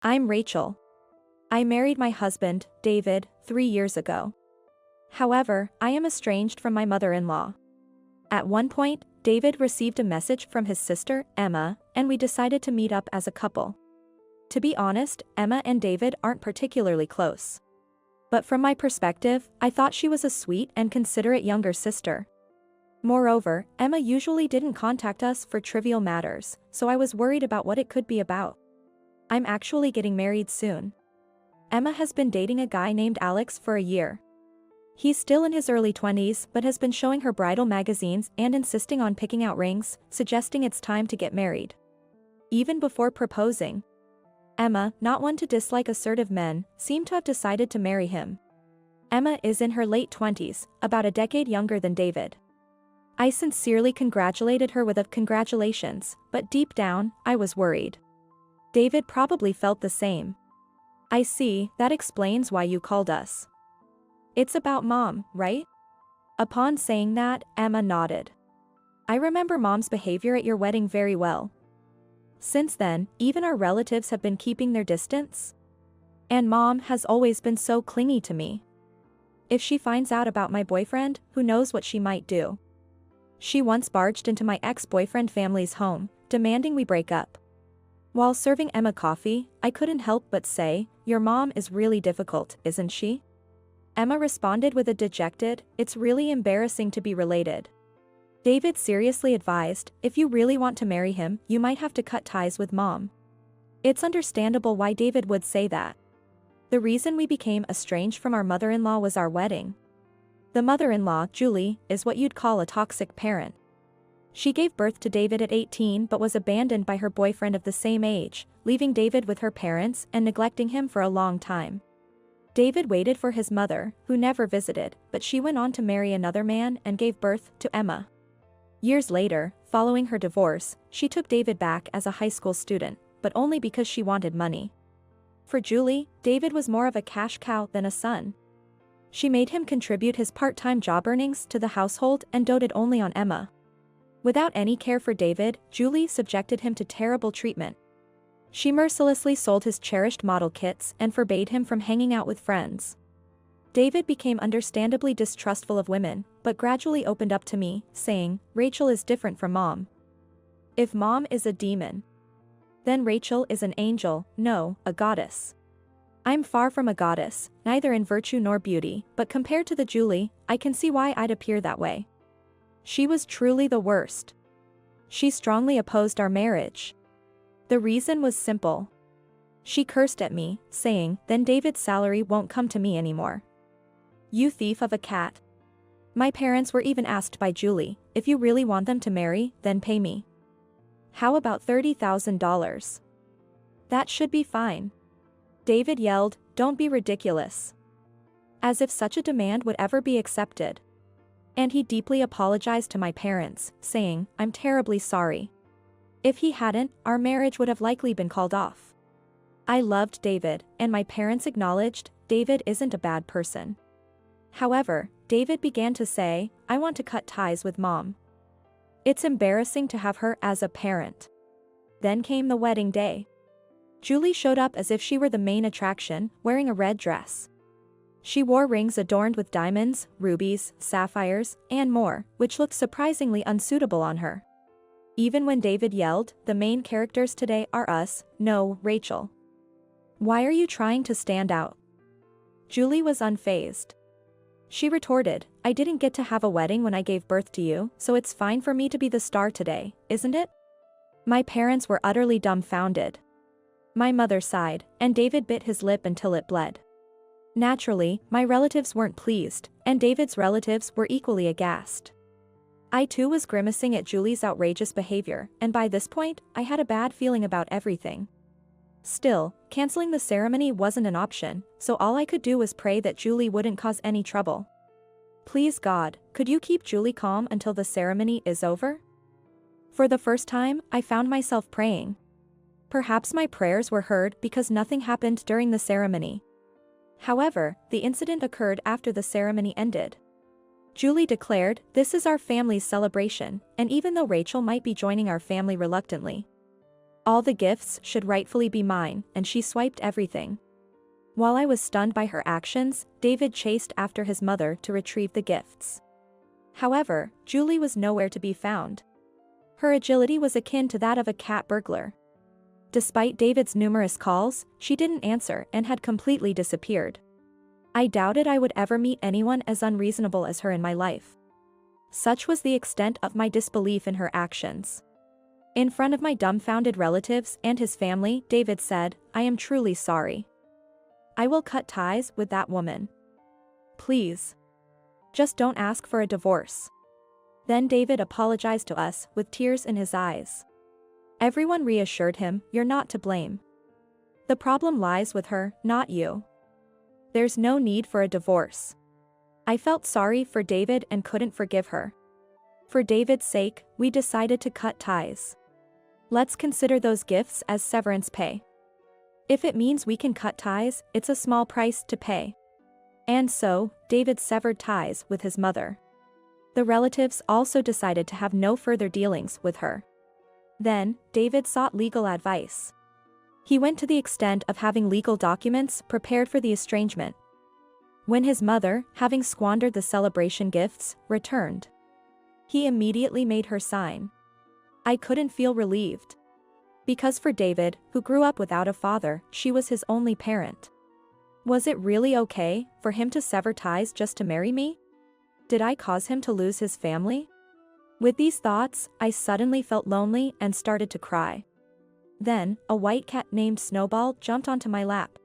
I'm Rachel. I married my husband, David, 3 years ago. However, I am estranged from my mother-in-law. At one point, David received a message from his sister, Emma, and we decided to meet up as a couple. To be honest, Emma and David aren't particularly close. But from my perspective, I thought she was a sweet and considerate younger sister. Moreover, Emma usually didn't contact us for trivial matters, so I was worried about what it could be about. I'm actually getting married soon. Emma has been dating a guy named Alex for a year. He's still in his early 20s but has been showing her bridal magazines and insisting on picking out rings, suggesting it's time to get married. Even before proposing, Emma, not one to dislike assertive men, seemed to have decided to marry him. Emma is in her late 20s, about a decade younger than David. I sincerely congratulated her with a congratulations, but deep down, I was worried. David probably felt the same. I see, that explains why you called us. It's about Mom, right? Upon saying that, Emma nodded. I remember Mom's behavior at your wedding very well. Since then, even our relatives have been keeping their distance. And Mom has always been so clingy to me. If she finds out about my boyfriend, who knows what she might do. She once barged into my ex-boyfriend family's home, demanding we break up. While serving Emma coffee, I couldn't help but say, "Your mom is really difficult, isn't she?" Emma responded with a dejected, "It's really embarrassing to be related." David seriously advised, "If you really want to marry him, you might have to cut ties with Mom." It's understandable why David would say that. The reason we became estranged from our mother-in-law was our wedding. The mother-in-law, Julie, is what you'd call a toxic parent. She gave birth to David at 18 but was abandoned by her boyfriend of the same age, leaving David with her parents and neglecting him for a long time. David waited for his mother, who never visited, but she went on to marry another man and gave birth to Emma. Years later, following her divorce, she took David back as a high school student, but only because she wanted money. For Julie, David was more of a cash cow than a son. She made him contribute his part-time job earnings to the household and doted only on Emma. Without any care for David, Julie subjected him to terrible treatment. She mercilessly sold his cherished model kits and forbade him from hanging out with friends. David became understandably distrustful of women, but gradually opened up to me, saying, "Rachel is different from Mom. If Mom is a demon, then Rachel is an angel, no, a goddess. I'm far from a goddess, neither in virtue nor beauty, but compared to the Julie, I can see why I'd appear that way. She was truly the worst. She strongly opposed our marriage. The reason was simple. She cursed at me, saying, 'Then David's salary won't come to me anymore. You thief of a cat.' My parents were even asked by Julie, 'If you really want them to marry, then pay me. How about $30,000? That should be fine.' David yelled, 'Don't be ridiculous.' As if such a demand would ever be accepted. And he deeply apologized to my parents, saying, 'I'm terribly sorry. If he hadn't, our marriage would have likely been called off.' I loved David, and my parents acknowledged, David isn't a bad person. However, David began to say, 'I want to cut ties with Mom. It's embarrassing to have her as a parent.' Then came the wedding day. Julie showed up as if she were the main attraction, wearing a red dress. She wore rings adorned with diamonds, rubies, sapphires, and more, which looked surprisingly unsuitable on her. Even when David yelled, 'The main characters today are us, no, Rachel. Why are you trying to stand out?' Julie was unfazed. She retorted, 'I didn't get to have a wedding when I gave birth to you, so it's fine for me to be the star today, isn't it?' My parents were utterly dumbfounded. My mother sighed, and David bit his lip until it bled. Naturally, my relatives weren't pleased, and David's relatives were equally aghast. I too was grimacing at Julie's outrageous behavior, and by this point, I had a bad feeling about everything. Still, canceling the ceremony wasn't an option, so all I could do was pray that Julie wouldn't cause any trouble. Please God, could you keep Julie calm until the ceremony is over? For the first time, I found myself praying. Perhaps my prayers were heard because nothing happened during the ceremony. However, the incident occurred after the ceremony ended. Julie declared, "This is our family's celebration, and even though Rachel might be joining our family reluctantly, All the gifts should rightfully be mine, and she swiped everything. While I was stunned by her actions, David chased after his mother to retrieve the gifts. However, Julie was nowhere to be found. Her agility was akin to that of a cat burglar. Despite David's numerous calls, she didn't answer and had completely disappeared. I doubted I would ever meet anyone as unreasonable as her in my life. Such was the extent of my disbelief in her actions. In front of my dumbfounded relatives and his family, David said, "I am truly sorry. I will cut ties with that woman. Please. Just don't ask for a divorce." Then David apologized to us with tears in his eyes. Everyone reassured him, "You're not to blame. The problem lies with her, not you. There's no need for a divorce." I felt sorry for David and couldn't forgive her. For David's sake, we decided to cut ties. Let's consider those gifts as severance pay. If it means we can cut ties, it's a small price to pay. And so, David severed ties with his mother. The relatives also decided to have no further dealings with her. Then, David sought legal advice. He went to the extent of having legal documents prepared for the estrangement. When his mother, having squandered the celebration gifts, returned, he immediately made her sign. I couldn't feel relieved. Because for David, who grew up without a father, she was his only parent. Was it really okay for him to sever ties just to marry me? Did I cause him to lose his family? With these thoughts, I suddenly felt lonely and started to cry. Then, a white cat named Snowball jumped onto my lap.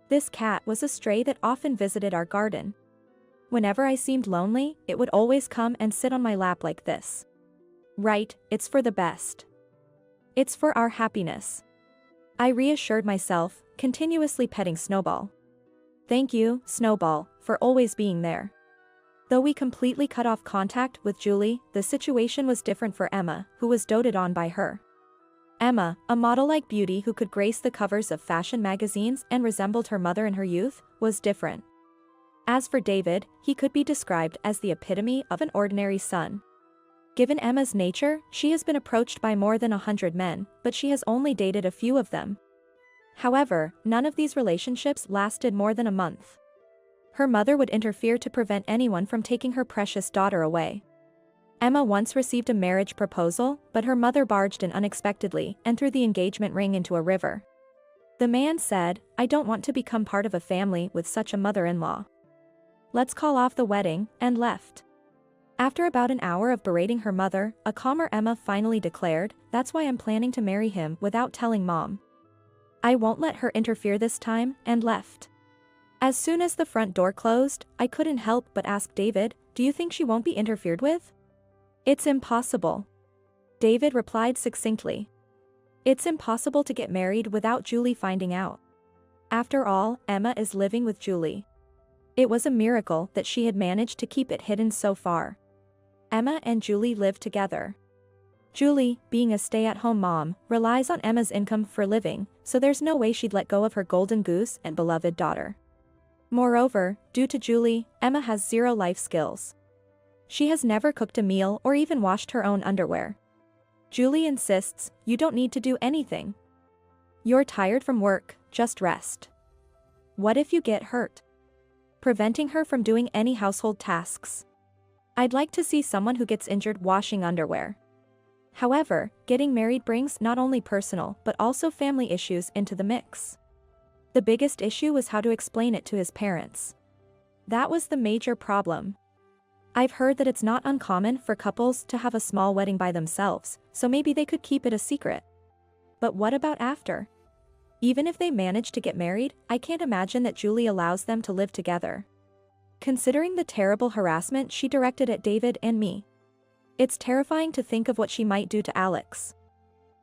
This cat was a stray that often visited our garden. Whenever I seemed lonely, it would always come and sit on my lap like this. Right, it's for the best. It's for our happiness. I reassured myself, continuously petting Snowball. Thank you, Snowball, for always being there. Though we completely cut off contact with Julie, the situation was different for Emma, who was doted on by her. Emma, a model-like beauty who could grace the covers of fashion magazines and resembled her mother in her youth, was different. As for David, he could be described as the epitome of an ordinary son. Given Emma's nature, she has been approached by more than 100 men, but she has only dated a few of them. However, none of these relationships lasted more than a month. Her mother would interfere to prevent anyone from taking her precious daughter away. Emma once received a marriage proposal, but her mother barged in unexpectedly and threw the engagement ring into a river. The man said, "I don't want to become part of a family with such a mother-in-law. Let's call off the wedding," and left. After about an hour of berating her mother, a calmer Emma finally declared, "That's why I'm planning to marry him without telling Mom. I won't let her interfere this time," and left. As soon as the front door closed, I couldn't help but ask David, "Do you think she won't be interfered with?" "It's impossible," David replied succinctly. "It's impossible to get married without Julie finding out. After all, Emma is living with Julie. It was a miracle that she had managed to keep it hidden so far. Emma and Julie live together. Julie, being a stay-at-home mom, relies on Emma's income for living, so there's no way she'd let go of her golden goose and beloved daughter. Moreover, due to Julie, Emma has zero life skills. She has never cooked a meal or even washed her own underwear. Julie insists, "You don't need to do anything. You're tired from work, just rest." What if you get hurt? Preventing her from doing any household tasks. I'd like to see someone who gets injured washing underwear. However, getting married brings not only personal but also family issues into the mix. The biggest issue was how to explain it to his parents. That was the major problem. I've heard that it's not uncommon for couples to have a small wedding by themselves, so maybe they could keep it a secret. But what about after? Even if they manage to get married, I can't imagine that Julie allows them to live together. Considering the terrible harassment she directed at David and me, it's terrifying to think of what she might do to Alex.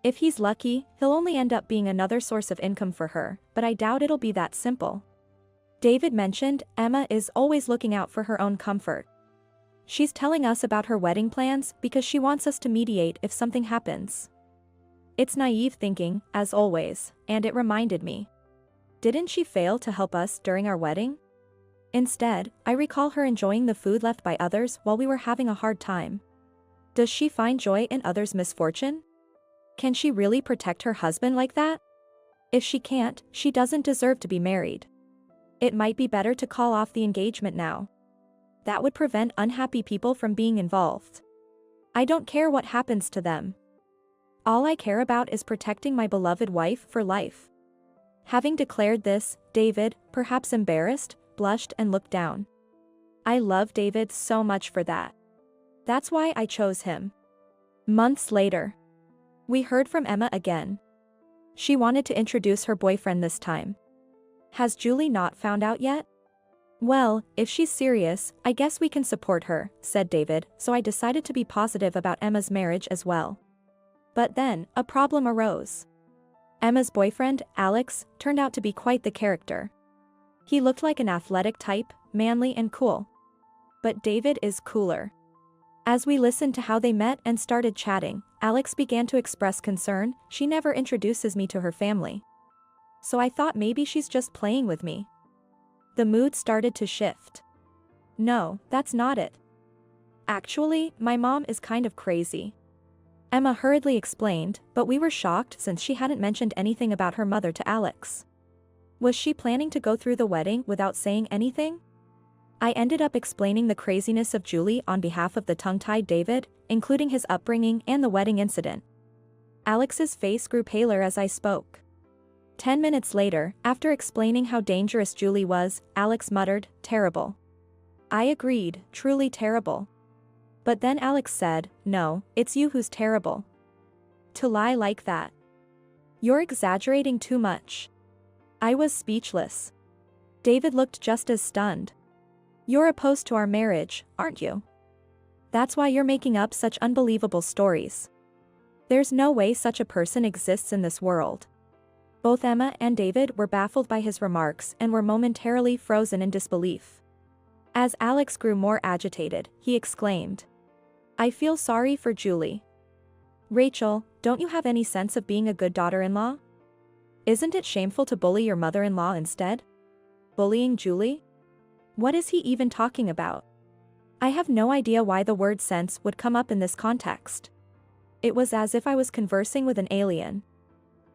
If he's lucky, he'll only end up being another source of income for her, but I doubt it'll be that simple. David mentioned Emma is always looking out for her own comfort. She's telling us about her wedding plans because she wants us to mediate if something happens. It's naive thinking, as always, and it reminded me. Didn't she fail to help us during our wedding? Instead, I recall her enjoying the food left by others while we were having a hard time. Does she find joy in others' misfortune? Can she really protect her husband like that? If she can't, she doesn't deserve to be married. It might be better to call off the engagement now. That would prevent unhappy people from being involved. I don't care what happens to them. All I care about is protecting my beloved wife for life. Having declared this, David, perhaps embarrassed, blushed and looked down. I love David so much for that. That's why I chose him. Months later, we heard from Emma again. She wanted to introduce her boyfriend this time. Has Julie not found out yet? Well, if she's serious, I guess we can support her, said David, so I decided to be positive about Emma's marriage as well. But then, a problem arose. Emma's boyfriend, Alex, turned out to be quite the character. He looked like an athletic type, manly and cool. But David is cooler. As we listened to how they met and started chatting, Alex began to express concern. She never introduces me to her family. So I thought maybe she's just playing with me. The mood started to shift. No, that's not it. Actually, my mom is kind of crazy. Emma hurriedly explained, but we were shocked since she hadn't mentioned anything about her mother to Alex. Was she planning to go through the wedding without saying anything? I ended up explaining the craziness of Julie on behalf of the tongue-tied David, including his upbringing and the wedding incident. Alex's face grew paler as I spoke. 10 minutes later, after explaining how dangerous Julie was, Alex muttered, "Terrible." I agreed, truly terrible. But then Alex said, "No, it's you who's terrible. To lie like that. You're exaggerating too much." I was speechless. David looked just as stunned. "You're opposed to our marriage, aren't you? That's why you're making up such unbelievable stories. There's no way such a person exists in this world." Both Emma and David were baffled by his remarks and were momentarily frozen in disbelief. As Alex grew more agitated, he exclaimed, "I feel sorry for Julie. Rachel, don't you have any sense of being a good daughter-in-law? Isn't it shameful to bully your mother-in-law instead? Bullying Julie? What is he even talking about? I have no idea why the word sense would come up in this context. It was as if I was conversing with an alien.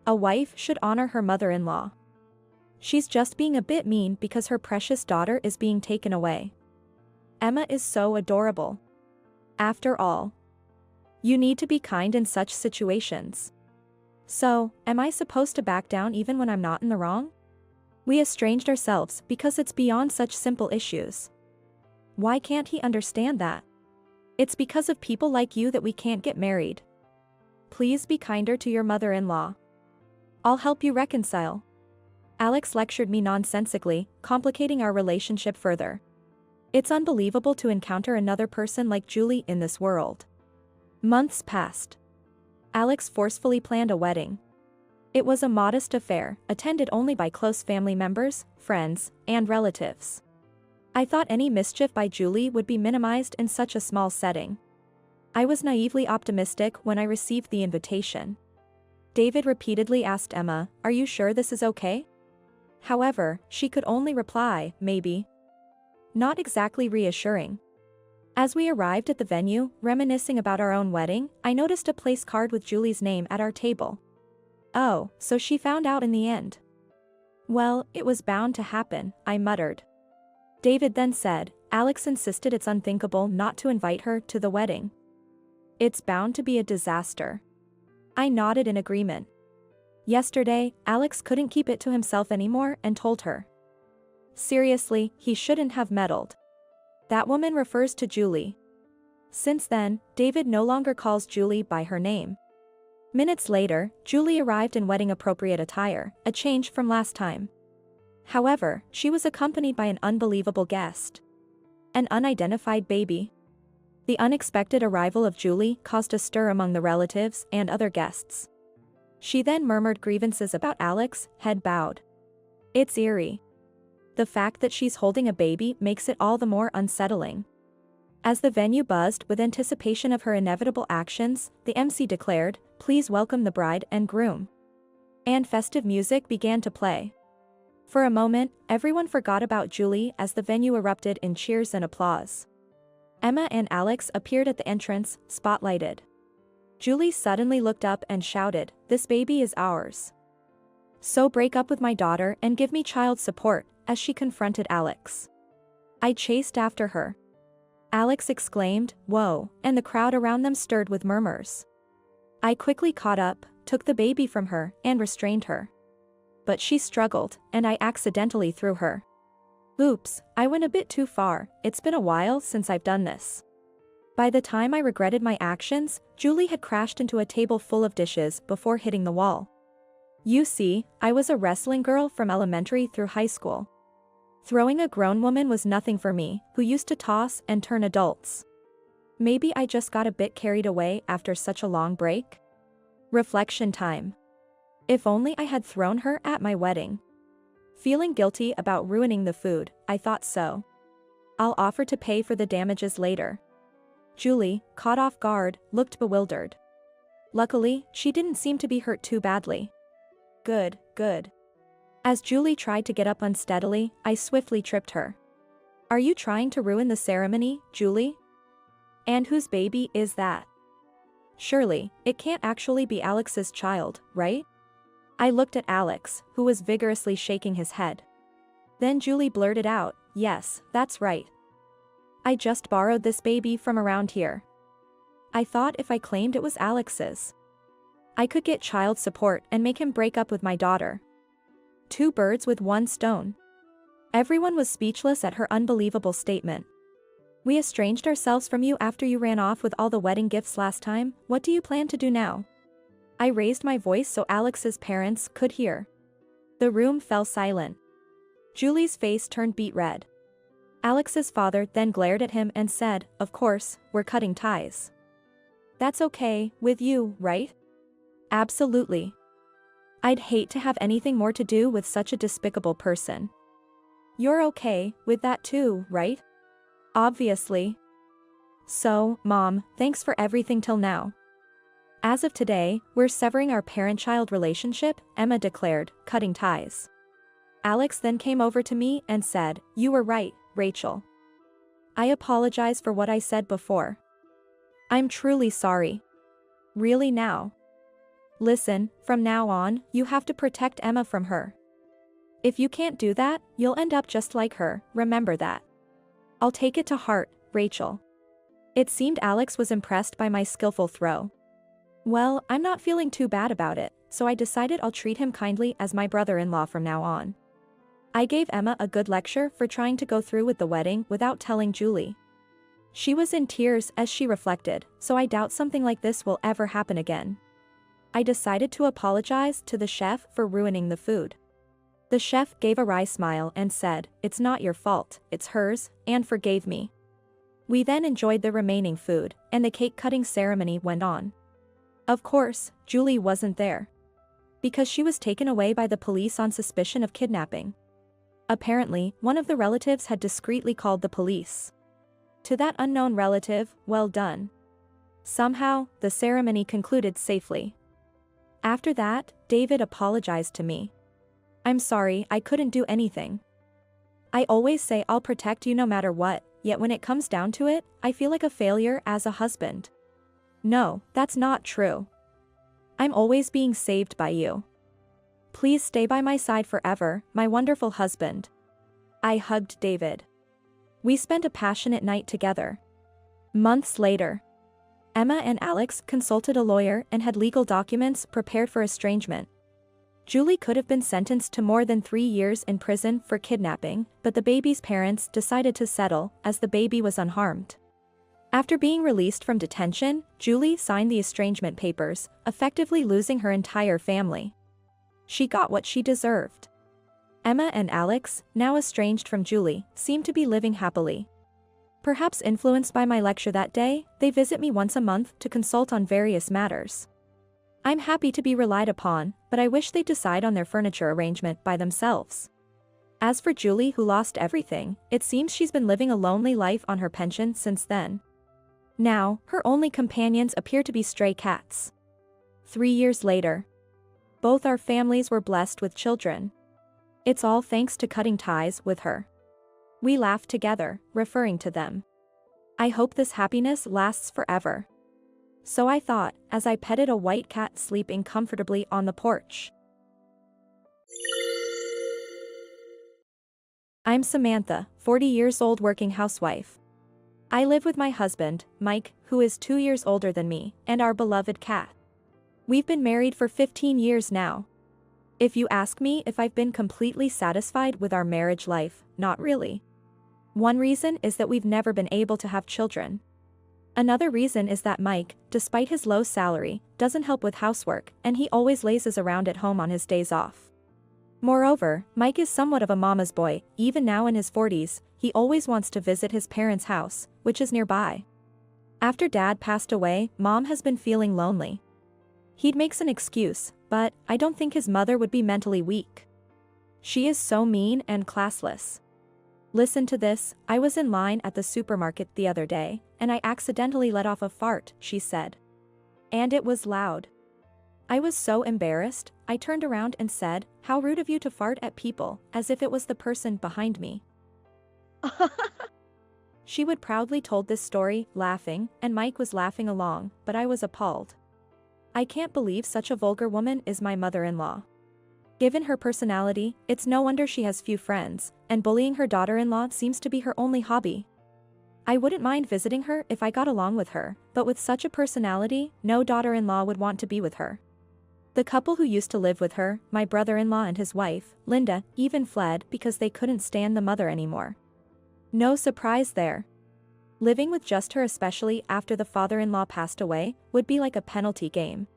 A wife should honor her mother-in-law. She's just being a bit mean because her precious daughter is being taken away. Emma is so adorable. After all, you need to be kind in such situations. So, am I supposed to back down even when I'm not in the wrong? We estranged ourselves because it's beyond such simple issues. Why can't he understand that? It's because of people like you that we can't get married. Please be kinder to your mother-in-law. I'll help you reconcile." Alex lectured me nonsensically, complicating our relationship further. It's unbelievable to encounter another person like Julie in this world. Months passed. Alex forcefully planned a wedding. It was a modest affair, attended only by close family members, friends, and relatives. I thought any mischief by Julie would be minimized in such a small setting. I was naively optimistic when I received the invitation. David repeatedly asked Emma, "Are you sure this is okay?" However, she could only reply, "Maybe." Not exactly reassuring. As we arrived at the venue, reminiscing about our own wedding, I noticed a place card with Julie's name at our table. Oh, so she found out in the end. Well, it was bound to happen, I muttered. David then said, "Alex insisted it's unthinkable not to invite her to the wedding. It's bound to be a disaster." I nodded in agreement. Yesterday, Alex couldn't keep it to himself anymore and told her. Seriously, he shouldn't have meddled. That woman refers to Julie. Since then, David no longer calls Julie by her name. Minutes later, Julie arrived in wedding-appropriate attire, a change from last time. However, she was accompanied by an unbelievable guest. An unidentified baby. The unexpected arrival of Julie caused a stir among the relatives and other guests. She then murmured grievances about Alex, head bowed. It's eerie. The fact that she's holding a baby makes it all the more unsettling. As the venue buzzed with anticipation of her inevitable actions, the MC declared, "Please welcome the bride and groom." And festive music began to play. For a moment, everyone forgot about Julie as the venue erupted in cheers and applause. Emma and Alex appeared at the entrance, spotlighted. Julie suddenly looked up and shouted, "This baby is ours. So break up with my daughter and give me child support," as she confronted Alex. I chased after her. Alex exclaimed, "Whoa," and the crowd around them stirred with murmurs. I quickly caught up, took the baby from her, and restrained her. But she struggled, and I accidentally threw her. Oops, I went a bit too far. It's been a while since I've done this. By the time I regretted my actions, Julie had crashed into a table full of dishes before hitting the wall. You see, I was a wrestling girl from elementary through high school. Throwing a grown woman was nothing for me, who used to toss and turn adults. Maybe I just got a bit carried away after such a long break? Reflection time. If only I had thrown her at my wedding. Feeling guilty about ruining the food, I thought so. I'll offer to pay for the damages later. Julie, caught off guard, looked bewildered. Luckily, she didn't seem to be hurt too badly. Good, good. As Julie tried to get up unsteadily, I swiftly tripped her. Are you trying to ruin the ceremony, Julie? And whose baby is that? Surely, it can't actually be Alex's child, right? I looked at Alex, who was vigorously shaking his head. Then Julie blurted out, "Yes, that's right. I just borrowed this baby from around here. I thought if I claimed it was Alex's, I could get child support and make him break up with my daughter. Two birds with one stone." Everyone was speechless at her unbelievable statement. "We estranged ourselves from you after you ran off with all the wedding gifts last time. What do you plan to do now?" I raised my voice so Alex's parents could hear. The room fell silent. Julie's face turned beet red. Alex's father then glared at him and said, "Of course, we're cutting ties." "That's okay, with you, right?" "Absolutely. I'd hate to have anything more to do with such a despicable person." "You're okay with that too, right?" "Obviously. So, Mom, thanks for everything till now. As of today, we're severing our parent-child relationship," Emma declared, cutting ties. Alex then came over to me and said, "You were right, Rachel. I apologize for what I said before. I'm truly sorry. Really now. Listen, from now on, you have to protect Emma from her. If you can't do that, you'll end up just like her, remember that." "I'll take it to heart, Rachel." It seemed Alex was impressed by my skillful throw. Well, I'm not feeling too bad about it, so I decided I'll treat him kindly as my brother-in-law from now on. I gave Emma a good lecture for trying to go through with the wedding without telling Julie. She was in tears as she reflected, so I doubt something like this will ever happen again. I decided to apologize to the chef for ruining the food. The chef gave a wry smile and said, "It's not your fault, it's hers," and forgave me. We then enjoyed the remaining food, and the cake-cutting ceremony went on. Of course, Julie wasn't there. Because she was taken away by the police on suspicion of kidnapping. Apparently, one of the relatives had discreetly called the police. To that unknown relative, well done. Somehow, the ceremony concluded safely. After that, David apologized to me. "I'm sorry, I couldn't do anything. I always say I'll protect you no matter what, yet when it comes down to it, I feel like a failure as a husband." "No, that's not true. I'm always being saved by you. Please stay by my side forever, my wonderful husband." I hugged David. We spent a passionate night together. Months later, Emma and Alex consulted a lawyer and had legal documents prepared for estrangement. Julie could have been sentenced to more than 3 years in prison for kidnapping, but the baby's parents decided to settle, as the baby was unharmed. After being released from detention, Julie signed the estrangement papers, effectively losing her entire family. She got what she deserved. Emma and Alex, now estranged from Julie, seem to be living happily. Perhaps influenced by my lecture that day, they visit me once a month to consult on various matters. I'm happy to be relied upon, but I wish they'd decide on their furniture arrangement by themselves. As for Julie, who lost everything, it seems she's been living a lonely life on her pension since then. Now, her only companions appear to be stray cats. 3 years later, both our families were blessed with children. It's all thanks to cutting ties with her. We laughed together, referring to them. I hope this happiness lasts forever. So I thought, as I petted a white cat sleeping comfortably on the porch. I'm Samantha, 40 years old working housewife. I live with my husband, Mike, who is 2 years older than me, and our beloved cat. We've been married for 15 years now. If you ask me if I've been completely satisfied with our marriage life, not really. One reason is that we've never been able to have children. Another reason is that Mike, despite his low salary, doesn't help with housework, and he always lazes around at home on his days off. Moreover, Mike is somewhat of a mama's boy. Even now in his 40s, he always wants to visit his parents' house, which is nearby. After Dad passed away, Mom has been feeling lonely. He makes an excuse, but I don't think his mother would be mentally weak. She is so mean and classless. Listen to this, I was in line at the supermarket the other day, and I accidentally let off a fart, she said. And it was loud. I was so embarrassed, I turned around and said, "How rude of you to fart at people," as if it was the person behind me. She would proudly told this story, laughing, and Mike was laughing along, but I was appalled. I can't believe such a vulgar woman is my mother-in-law. Given her personality, it's no wonder she has few friends, and bullying her daughter-in-law seems to be her only hobby. I wouldn't mind visiting her if I got along with her, but with such a personality, no daughter-in-law would want to be with her. The couple who used to live with her, my brother-in-law and his wife, Linda, even fled because they couldn't stand the mother anymore. No surprise there. Living with just her, especially after the father-in-law passed away, would be like a penalty game.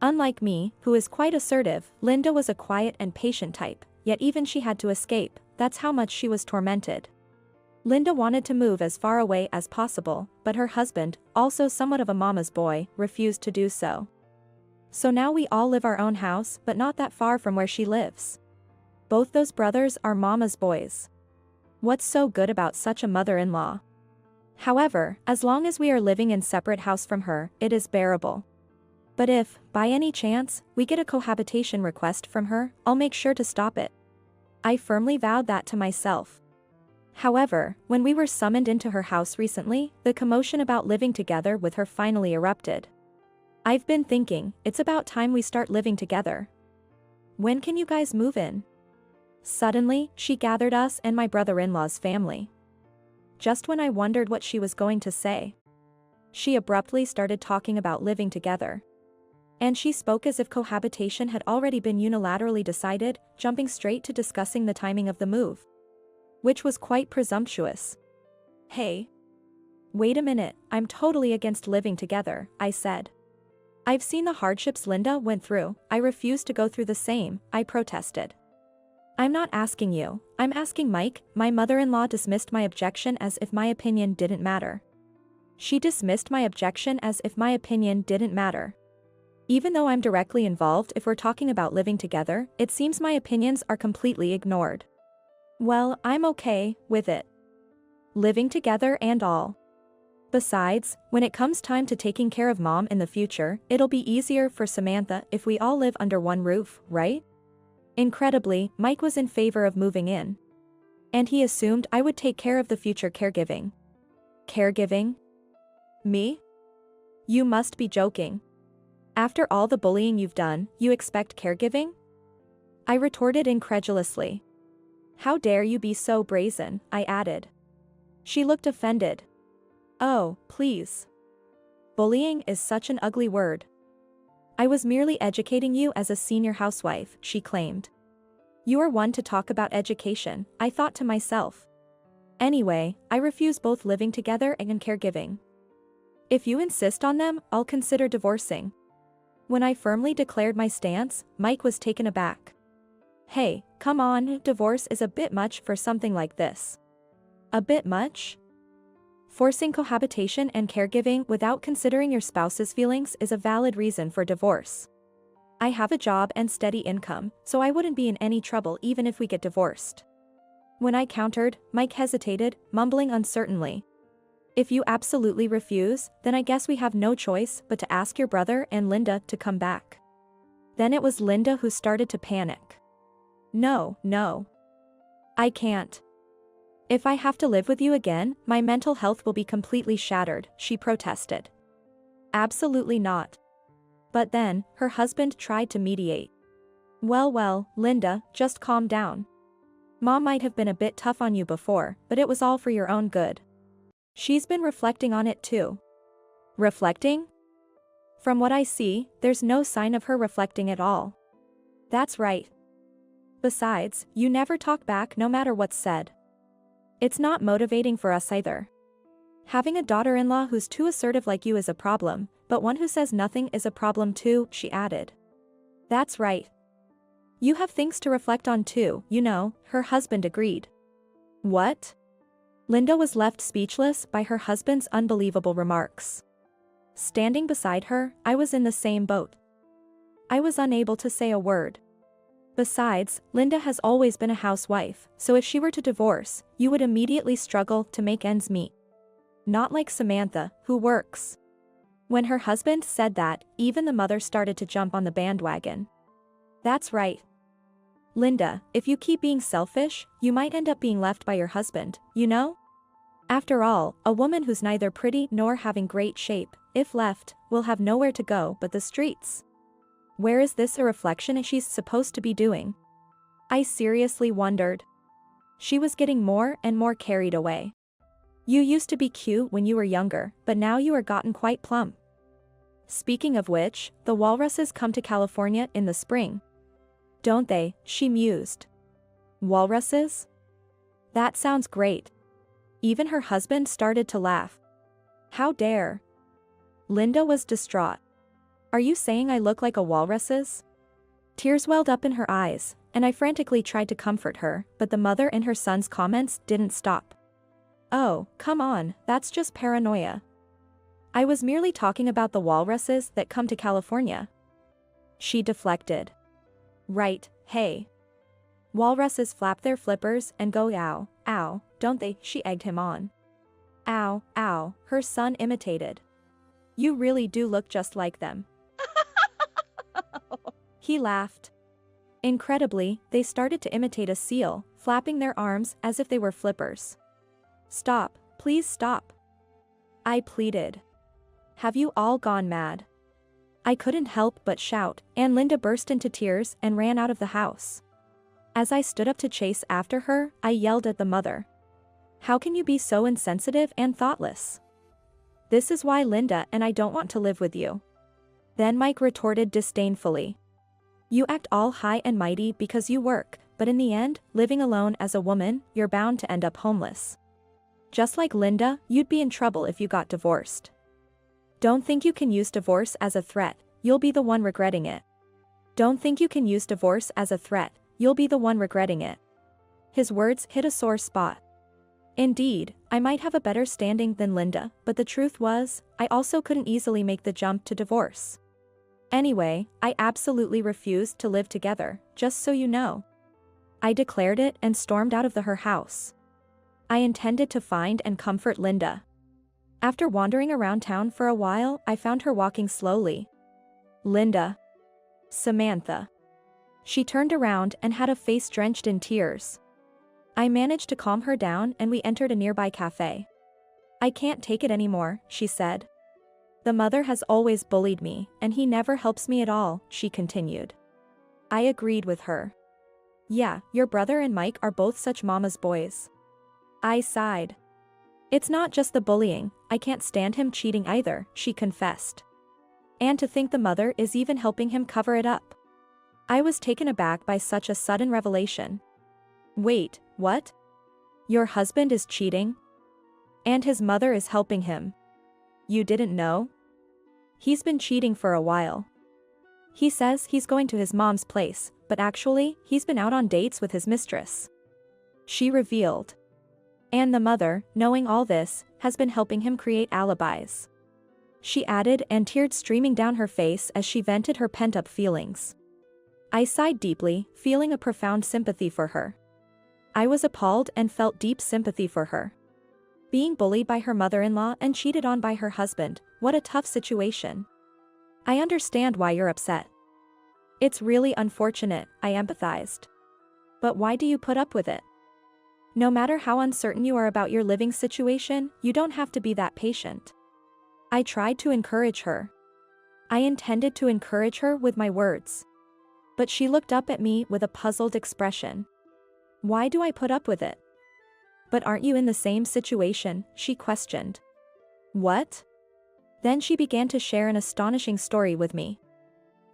Unlike me, who is quite assertive, Linda was a quiet and patient type, yet even she had to escape, that's how much she was tormented. Linda wanted to move as far away as possible, but her husband, also somewhat of a mama's boy, refused to do so. So now we all live our own house, but not that far from where she lives. Both those brothers are mama's boys. What's so good about such a mother-in-law? However, as long as we are living in separate house from her, it is bearable. But if, by any chance, we get a cohabitation request from her, I'll make sure to stop it. I firmly vowed that to myself. However, when we were summoned into her house recently, the commotion about living together with her finally erupted. I've been thinking, it's about time we start living together. When can you guys move in? Suddenly, she gathered us and my brother-in-law's family. Just when I wondered what she was going to say, she abruptly started talking about living together. And she spoke as if cohabitation had already been unilaterally decided, jumping straight to discussing the timing of the move. Which was quite presumptuous. Hey. Wait a minute, I'm totally against living together, I said. I've seen the hardships Linda went through, I refuse to go through the same, I protested. I'm not asking you, I'm asking Mike. My mother-in-law dismissed my objection as if my opinion didn't matter. She dismissed my objection as if my opinion didn't matter. Even though I'm directly involved if we're talking about living together, it seems my opinions are completely ignored. Well, I'm okay with it. Living together and all. Besides, when it comes time to taking care of Mom in the future, it'll be easier for Samantha if we all live under one roof, right? Incredibly, Mike was in favor of moving in. And he assumed I would take care of the future caregiving. Caregiving? Me? You must be joking. After all the bullying you've done, you expect caregiving? I retorted incredulously. How dare you be so brazen, I added. She looked offended. Oh, please. Bullying is such an ugly word. I was merely educating you as a senior housewife, she claimed. You are one to talk about education, I thought to myself. Anyway, I refuse both living together and caregiving. If you insist on them, I'll consider divorcing. When I firmly declared my stance, Mike was taken aback. Hey, come on, divorce is a bit much for something like this. A bit much? Forcing cohabitation and caregiving without considering your spouse's feelings is a valid reason for divorce. I have a job and steady income, so I wouldn't be in any trouble even if we get divorced. When I countered, Mike hesitated, mumbling uncertainly. If you absolutely refuse, then I guess we have no choice but to ask your brother and Linda to come back. Then it was Linda who started to panic. No. I can't. If I have to live with you again, my mental health will be completely shattered, she protested. Absolutely not. But then, her husband tried to mediate. Well, Linda, just calm down. Mom might have been a bit tough on you before, but it was all for your own good. She's been reflecting on it too. Reflecting? From what I see, there's no sign of her reflecting at all. That's right. Besides, you never talk back no matter what's said. It's not motivating for us either. Having a daughter-in-law who's too assertive like you is a problem, but one who says nothing is a problem too, she added. That's right. You have things to reflect on too, you know, her husband agreed. What? Linda was left speechless by her husband's unbelievable remarks. Standing beside her, I was in the same boat. I was unable to say a word. Besides, Linda has always been a housewife, so if she were to divorce, you would immediately struggle to make ends meet. Not like Samantha, who works. When her husband said that, even the mother started to jump on the bandwagon. That's right. Linda, if you keep being selfish, you might end up being left by your husband, you know? After all, a woman who's neither pretty nor having great shape, if left, will have nowhere to go but the streets. Where is this a reflection she's supposed to be doing? I seriously wondered. She was getting more and more carried away. You used to be cute when you were younger, but now you are gotten quite plump. Speaking of which, the walruses come to California in the spring. Don't they? She mused. Walruses? That sounds great. Even her husband started to laugh. How dare? Linda was distraught. Are you saying I look like a walrus's? Tears welled up in her eyes, and I frantically tried to comfort her, but the mother and her son's comments didn't stop. Oh, come on, that's just paranoia. I was merely talking about the walruses that come to California. She deflected. Right, hey. Walruses flap their flippers and go ow, ow, don't they? She egged him on. Ow, ow, her son imitated. You really do look just like them. He laughed. Incredibly, they started to imitate a seal, flapping their arms as if they were flippers. Stop, please stop. I pleaded. Have you all gone mad? I couldn't help but shout, and Linda burst into tears and ran out of the house. As I stood up to chase after her, I yelled at the mother. How can you be so insensitive and thoughtless? This is why Linda and I don't want to live with you. Then Mike retorted disdainfully. You act all high and mighty because you work, but in the end, living alone as a woman, you're bound to end up homeless. Just like Linda, you'd be in trouble if you got divorced. Don't think you can use divorce as a threat, you'll be the one regretting it. Don't think you can use divorce as a threat, you'll be the one regretting it. His words hit a sore spot. Indeed, I might have a better standing than Linda, but the truth was, I also couldn't easily make the jump to divorce. Anyway, I absolutely refused to live together, just so you know. I declared it and stormed out of her house. I intended to find and comfort Linda. After wandering around town for a while, I found her walking slowly. Linda. Samantha. She turned around and had a face drenched in tears. I managed to calm her down and we entered a nearby cafe. I can't take it anymore, she said. The mother has always bullied me, and he never helps me at all, she continued. I agreed with her. Yeah, your brother and Mike are both such mama's boys. I sighed. It's not just the bullying, I can't stand him cheating either, she confessed. And to think the mother is even helping him cover it up. I was taken aback by such a sudden revelation. Wait, what? Your husband is cheating? And his mother is helping him. You didn't know? He's been cheating for a while. He says he's going to his mom's place, but actually, he's been out on dates with his mistress. She revealed. And the mother, knowing all this, has been helping him create alibis. She added, and tears streaming down her face as she vented her pent-up feelings. I sighed deeply, feeling a profound sympathy for her. I was appalled and felt deep sympathy for her. Being bullied by her mother-in-law and cheated on by her husband, what a tough situation. I understand why you're upset. It's really unfortunate, I empathized. But why do you put up with it? No matter how uncertain you are about your living situation, you don't have to be that patient. I tried to encourage her. I intended to encourage her with my words. But she looked up at me with a puzzled expression. Why do I put up with it? But aren't you in the same situation? She questioned. What? Then she began to share an astonishing story with me.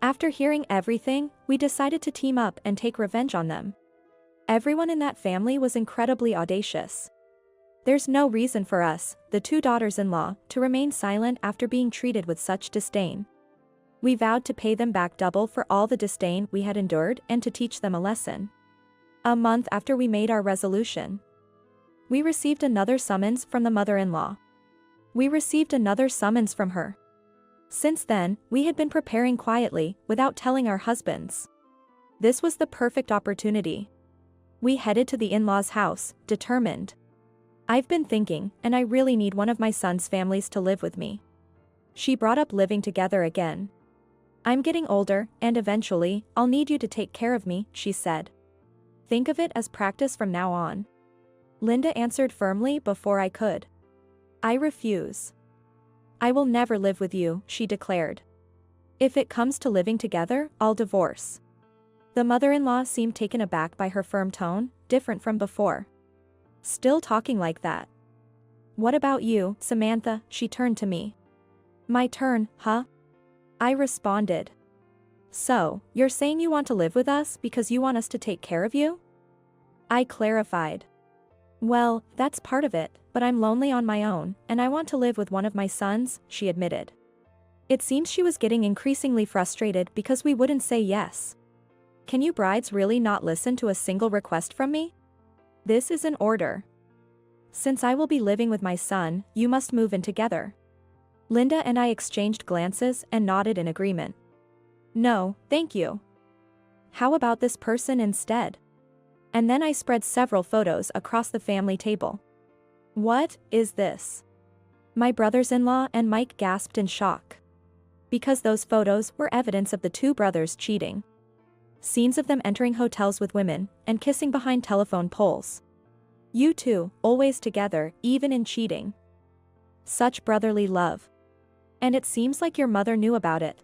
After hearing everything, we decided to team up and take revenge on them. Everyone in that family was incredibly audacious. There's no reason for us, the two daughters-in-law, to remain silent after being treated with such disdain. We vowed to pay them back double for all the disdain we had endured and to teach them a lesson. A month after we made our resolution, we received another summons from the mother-in-law. We received another summons from her. Since then, we had been preparing quietly, without telling our husbands. This was the perfect opportunity. We headed to the in-laws' house, determined. I've been thinking, and I really need one of my son's families to live with me. She brought up living together again. I'm getting older, and eventually, I'll need you to take care of me, she said. Think of it as practice from now on. Linda answered firmly before I could. I refuse. I will never live with you, she declared. If it comes to living together, I'll divorce. The mother-in-law seemed taken aback by her firm tone, different from before. Still talking like that. What about you, Samantha? She turned to me. My turn, huh? I responded. So, you're saying you want to live with us because you want us to take care of you? I clarified. Well, that's part of it, but I'm lonely on my own, and I want to live with one of my sons, she admitted. It seems she was getting increasingly frustrated because we wouldn't say yes. Can you brides really not listen to a single request from me? This is an order. Since I will be living with my son, you must move in together. Linda and I exchanged glances and nodded in agreement. No, thank you. How about this person instead? And then I spread several photos across the family table. What is this? My brothers-in-law and Mike gasped in shock. Because those photos were evidence of the two brothers cheating. Scenes of them entering hotels with women and kissing behind telephone poles. You two, always together, even in cheating. Such brotherly love. And it seems like your mother knew about it.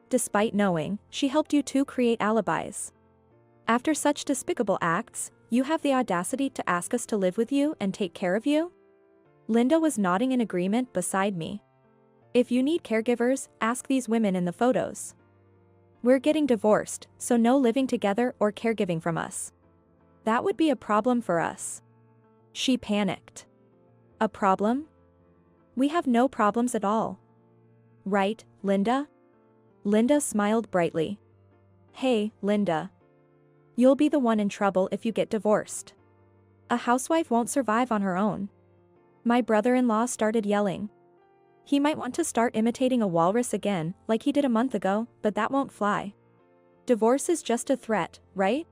Despite knowing, she helped you two create alibis. After such despicable acts, you have the audacity to ask us to live with you and take care of you? Linda was nodding in agreement beside me. If you need caregivers, ask these women in the photos. We're getting divorced, so no living together or caregiving from us. That would be a problem for us. She panicked. A problem? We have no problems at all. Right, Linda? Linda smiled brightly. Hey, Linda. You'll be the one in trouble if you get divorced. A housewife won't survive on her own. My brother-in-law started yelling. He might want to start imitating a walrus again, like he did a month ago, but that won't fly. Divorce is just a threat, right?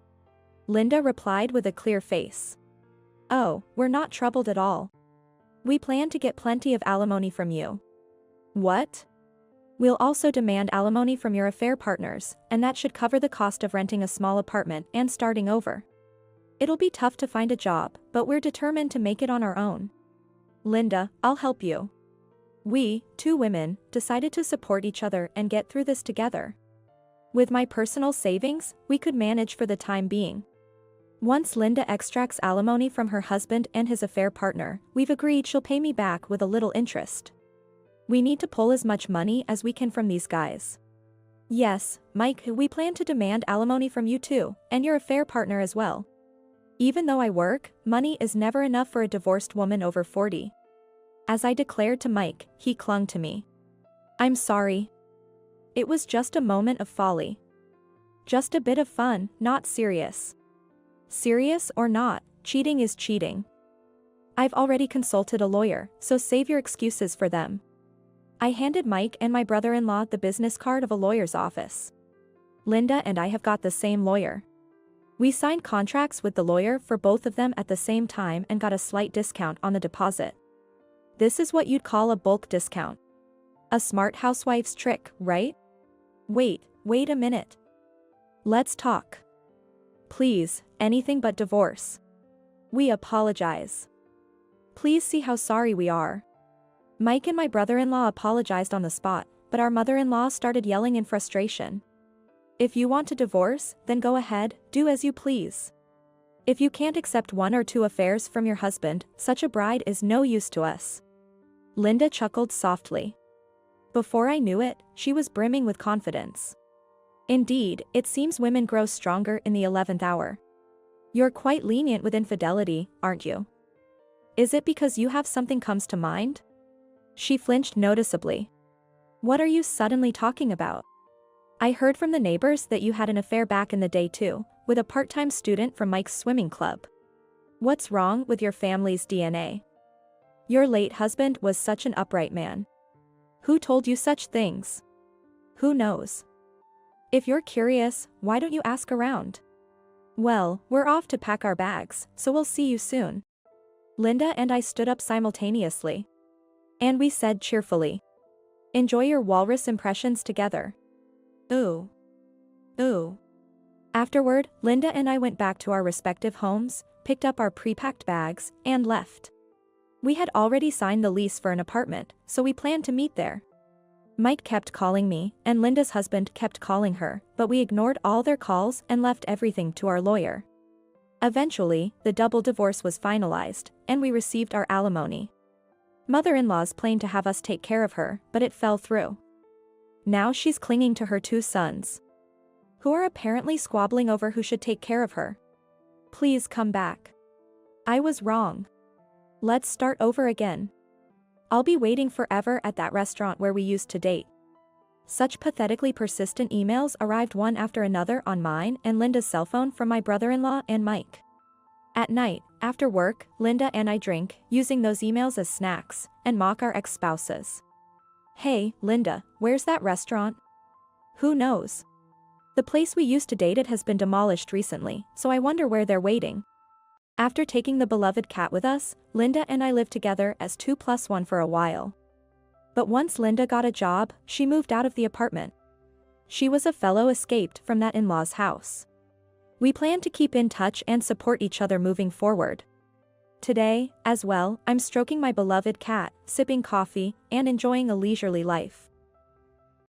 Linda replied with a clear face. Oh, we're not troubled at all. We plan to get plenty of alimony from you. What? We'll also demand alimony from your affair partners, and that should cover the cost of renting a small apartment and starting over. It'll be tough to find a job, but we're determined to make it on our own. Linda, I'll help you. We, two women, decided to support each other and get through this together. With my personal savings, we could manage for the time being. Once Linda extracts alimony from her husband and his affair partner, we've agreed she'll pay me back with a little interest. We need to pull as much money as we can from these guys. Yes, Mike, we plan to demand alimony from you too, and your affair partner as well. Even though I work, money is never enough for a divorced woman over 40. As I declared to Mike, he clung to me. I'm sorry. It was just a moment of folly. Just a bit of fun, not serious. Serious or not, cheating is cheating. I've already consulted a lawyer, so save your excuses for them. I handed Mike and my brother-in-law the business card of a lawyer's office. Linda and I have got the same lawyer. We signed contracts with the lawyer for both of them at the same time and got a slight discount on the deposit. This is what you'd call a bulk discount. A smart housewife's trick, right? Wait a minute. Let's talk. Please, anything but divorce. We apologize. Please see how sorry we are. Mike and my brother-in-law apologized on the spot, but our mother-in-law started yelling in frustration. If you want to divorce, then go ahead, do as you please. If you can't accept 1 or 2 affairs from your husband, such a bride is no use to us. Linda chuckled softly. Before I knew it, she was brimming with confidence. Indeed, it seems women grow stronger in the 11th hour. You're quite lenient with infidelity, aren't you? Is it because you have something comes to mind? She flinched noticeably. What are you suddenly talking about? I heard from the neighbors that you had an affair back in the day too, with a part-time student from Mike's swimming club. What's wrong with your family's DNA? Your late husband was such an upright man. Who told you such things? Who knows? If you're curious, why don't you ask around? Well, we're off to pack our bags, so we'll see you soon. Linda and I stood up simultaneously. And we said cheerfully. Enjoy your walrus impressions together. Ooh. Ooh. Afterward, Linda and I went back to our respective homes, picked up our pre-packed bags, and left. We had already signed the lease for an apartment, so we planned to meet there. Mike kept calling me, and Linda's husband kept calling her, but we ignored all their calls and left everything to our lawyer. Eventually, the double divorce was finalized, and we received our alimony. Mother-in-law's planned to have us take care of her, but it fell through. Now she's clinging to her 2 sons, who are apparently squabbling over who should take care of her. Please come back. I was wrong. Let's start over again. I'll be waiting forever at that restaurant where we used to date. Such pathetically persistent emails arrived one after another on mine and Linda's cell phone from my brother-in-law and Mike. At night, after work, Linda and I drink, using those emails as snacks, and mock our ex-spouses. Hey, Linda, where's that restaurant? Who knows? The place we used to date at has been demolished recently, so I wonder where they're waiting. After taking the beloved cat with us, Linda and I lived together as 2+1 for a while. But once Linda got a job, she moved out of the apartment. She was a fellow escaped from that in-law's house. We plan to keep in touch and support each other moving forward. Today, as well, I'm stroking my beloved cat, sipping coffee, and enjoying a leisurely life.